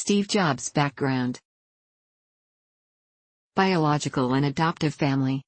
Steve Jobs' background. Biological and adoptive family.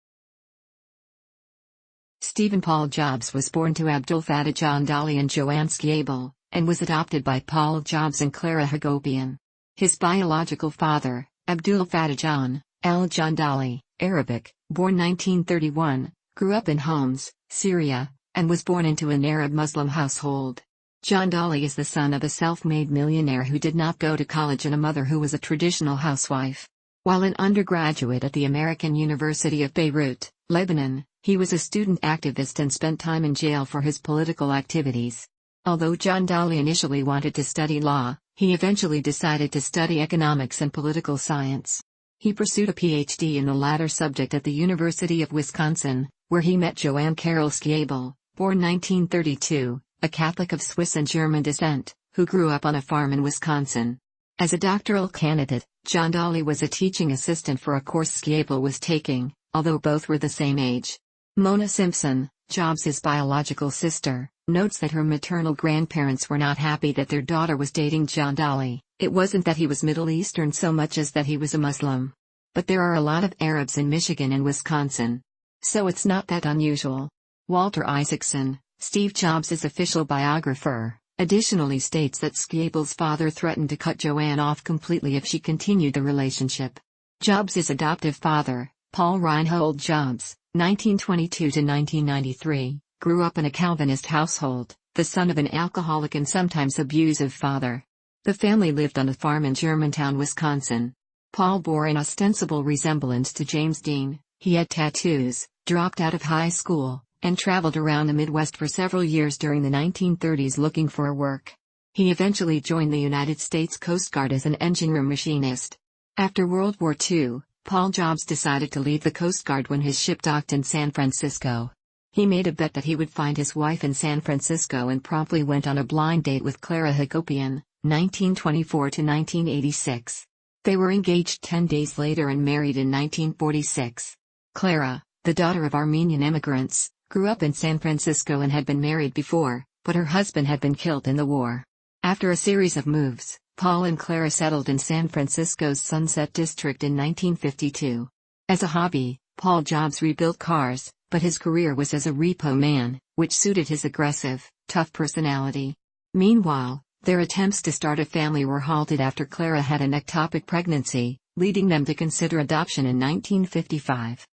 Stephen Paul Jobs was born to Abdul Fattah John Dolly and Joanne Schiabel, and was adopted by Paul Jobs and Clara Hagopian. His biological father, Abdul Fattah John, John Dolly, Arabic, born 1931, grew up in Homs, Syria, and was born into an Arab Muslim household. John Dolly is the son of a self-made millionaire who did not go to college and a mother who was a traditional housewife. While an undergraduate at the American University of Beirut, Lebanon, he was a student activist and spent time in jail for his political activities. Although John Dolly initially wanted to study law, he eventually decided to study economics and political science. He pursued a PhD in the latter subject at the University of Wisconsin, where he met Joanne Carol Schiabel, born 1932, a Catholic of Swiss and German descent, who grew up on a farm in Wisconsin. As a doctoral candidate, John Dolly was a teaching assistant for a course Schiabel was taking, although both were the same age. Mona Simpson, Jobs' biological sister, notes that her maternal grandparents were not happy that their daughter was dating John Dolly. It wasn't that he was Middle Eastern so much as that he was a Muslim. But there are a lot of Arabs in Michigan and Wisconsin. So it's not that unusual. Walter Isaacson, Steve Jobs' official biographer, additionally states that Schiabel's father threatened to cut Joanne off completely if she continued the relationship. Jobs' adoptive father, Paul Reinhold Jobs, 1922 to 1993, grew up in a Calvinist household, the son of an alcoholic and sometimes abusive father. The family lived on a farm in Germantown, Wisconsin. Paul bore an ostensible resemblance to James Dean. He had tattoos, dropped out of high school, and traveled around the Midwest for several years during the 1930s looking for work. He eventually joined the United States Coast Guard as an engine room machinist. After World War II, Paul Jobs decided to leave the Coast Guard when his ship docked in San Francisco. He made a bet that he would find his wife in San Francisco and promptly went on a blind date with Clara Hagopian, 1924 to 1986. They were engaged 10 days later and married in 1946. Clara, the daughter of Armenian immigrants, grew up in San Francisco and had been married before, but her husband had been killed in the war. After a series of moves, Paul and Clara settled in San Francisco's Sunset District in 1952. As a hobby, Paul Jobs rebuilt cars, but his career was as a repo man, which suited his aggressive, tough personality. Meanwhile, their attempts to start a family were halted after Clara had an ectopic pregnancy, leading them to consider adoption in 1955.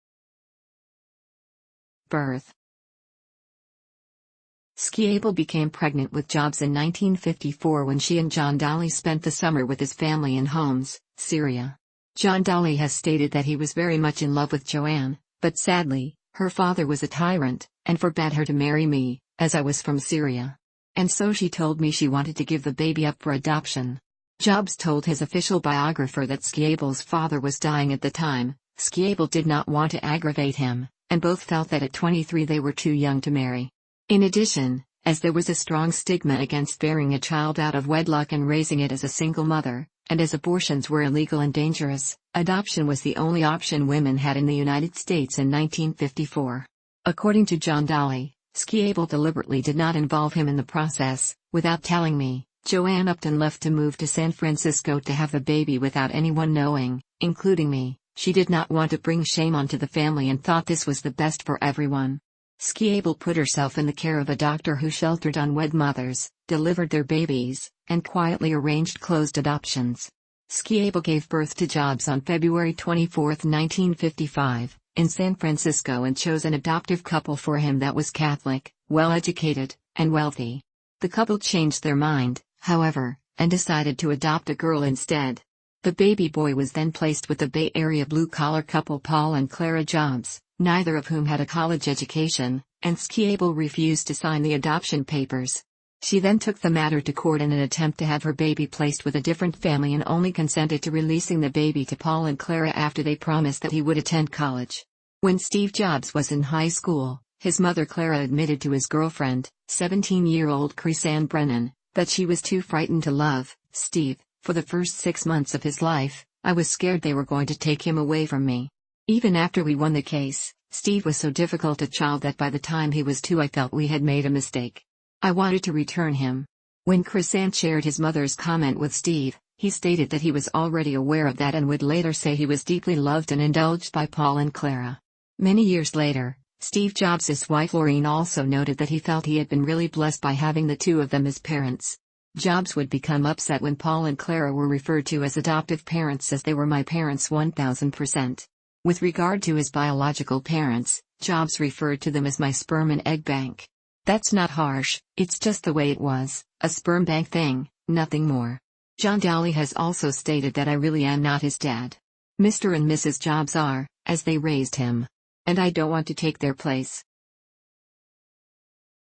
Birth. Schiabel became pregnant with Jobs in 1954 when she and John Dolly spent the summer with his family in Homs, Syria. John Dolly has stated that he was very much in love with Joanne, but sadly, her father was a tyrant, and forbade her to marry me, as I was from Syria. And so she told me she wanted to give the baby up for adoption. Jobs told his official biographer that Schiabel's father was dying at the time. Schiabel did not want to aggravate him, and both felt that at 23 they were too young to marry. In addition, as there was a strong stigma against bearing a child out of wedlock and raising it as a single mother, and as abortions were illegal and dangerous, adoption was the only option women had in the United States in 1954. According to John Dolly, Schiabel deliberately did not involve him in the process. Without telling me, Joanne upped and left to move to San Francisco to have the baby without anyone knowing, including me. She did not want to bring shame onto the family and thought this was the best for everyone. Schiabel put herself in the care of a doctor who sheltered unwed mothers, delivered their babies, and quietly arranged closed adoptions. Schiabel gave birth to Jobs on February 24, 1955, in San Francisco and chose an adoptive couple for him that was Catholic, well-educated, and wealthy. The couple changed their mind, however, and decided to adopt a girl instead. The baby boy was then placed with the Bay Area blue-collar couple Paul and Clara Jobs, neither of whom had a college education, and Schiabel refused to sign the adoption papers. She then took the matter to court in an attempt to have her baby placed with a different family and only consented to releasing the baby to Paul and Clara after they promised that he would attend college. When Steve Jobs was in high school, his mother Clara admitted to his girlfriend, 17-year-old Chrisanne Brennan, that she was too frightened to love Steve. For the first 6 months of his life, I was scared they were going to take him away from me. Even after we won the case, Steve was so difficult a child that by the time he was 2 I felt we had made a mistake. I wanted to return him. When Chrisanne shared his mother's comment with Steve, He stated that he was already aware of that and would later say he was deeply loved and indulged by Paul and Clara. Many years later, Steve Jobs' wife Laureen also noted that he felt he had been really blessed by having the two of them as parents. Jobs would become upset when Paul and Clara were referred to as adoptive parents, as they were my parents 1000%. With regard to his biological parents, Jobs referred to them as my sperm and egg bank. That's not harsh, it's just the way it was, a sperm bank thing, nothing more. John Daly has also stated that I really am not his dad. Mr. and Mrs. Jobs are, as they raised him. And I don't want to take their place.